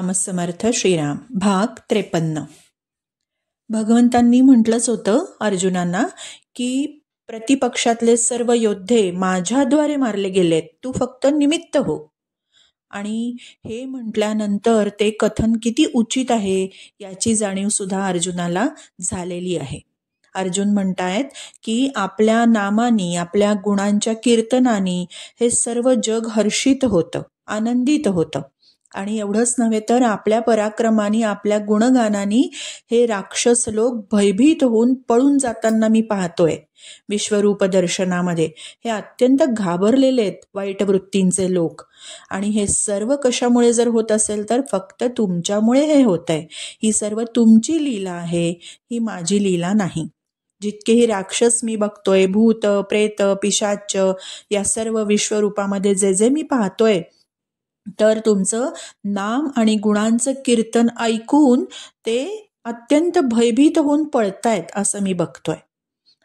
राम समर्थ श्रीराम. भाग 53. भगवंतांनी म्हटलंच होतं अर्जुनांना की प्रतिपक्षातले सर्व योद्धे माझ्याद्वारे मारले गेलेत, तू फक्त निमित्त हो. आणि हे म्हटल्यानंतर ते कथन किती उचित आहे याची जाणीव सुद्धा अर्जुनाला झालेली आहे. अर्जुन म्हणतायत की आपल्या नामानी, आपल्या गुणांच्या कीर्तनानी हे सर्व जग हर्षित होतं, आनंदित होतं. आणि एवढंच नव्हे तर आपल्या पराक्रमाने, आपल्या गुणगानानी हे राक्षस लोक भयभीत होऊन पळून जाताना मी पाहतोय. विश्वरूप दर्शनामध्ये हे अत्यंत घाबरलेले आहेत वाईट वृत्तींचे लोक. आणि हे सर्व कशामुळे जर होत असेल तर फक्त तुमच्यामुळे हे होत आहे. ही सर्व तुमची लीला आहे, ही माझी लीला नाही. जितकेही राक्षस मी बघतोय, भूत, प्रेत, पिशाच या सर्व विश्वरूपामध्ये जे जे मी पाहतोय, तर तुमचं नाम आणि गुणांचं कीर्तन ऐकून ते अत्यंत भयभीत होऊन पळतायत असं मी बघतोय.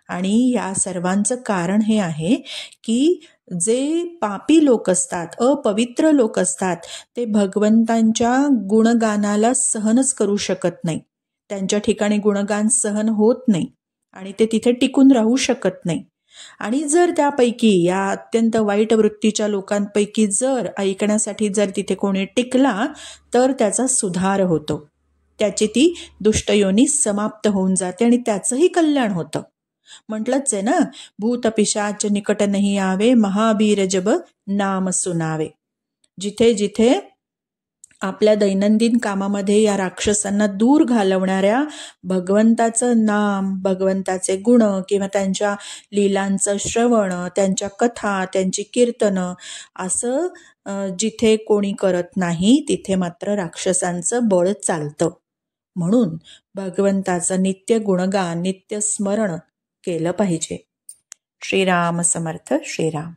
आणि या सर्वांचं कारण हे आहे की जे पापी लोक असतात, अपवित्र लोक असतात, ते भगवंतांच्या गुणगानाला सहनच करू शकत नाही. त्यांच्या ठिकाणी गुणगान सहन होत नाही आणि ते तिथे टिकून राहू शकत नाही. आणि जर त्यापैकी, या अत्यंत वाईट वृत्तीच्या लोकांपैकी जर ऐकण्यासाठी जर तिथे कोणी टिकला तर त्याचा सुधार होतो, त्याची ती दुष्टयोनी समाप्त होऊन जाते आणि त्याचंही कल्याण होतं. म्हटलंच आहे ना, भूत पिशाच निकट नाही आवे, महावीर जब नाम सुनावे. जिथे जिथे आपल्या दैनंदिन कामामध्ये या राक्षसांना दूर घालवणाऱ्या भगवंताचं नाम, भगवंताचे गुण किंवा त्यांच्या लीलांचं श्रवण, त्यांच्या कथा, त्यांची कीर्तनं असं जिथे कोणी करत नाही तिथे मात्र राक्षसांचं बळ चालतं. म्हणून भगवंताचं नित्य गुणगान, नित्य स्मरण केलं पाहिजे. श्रीराम समर्थ श्रीराम.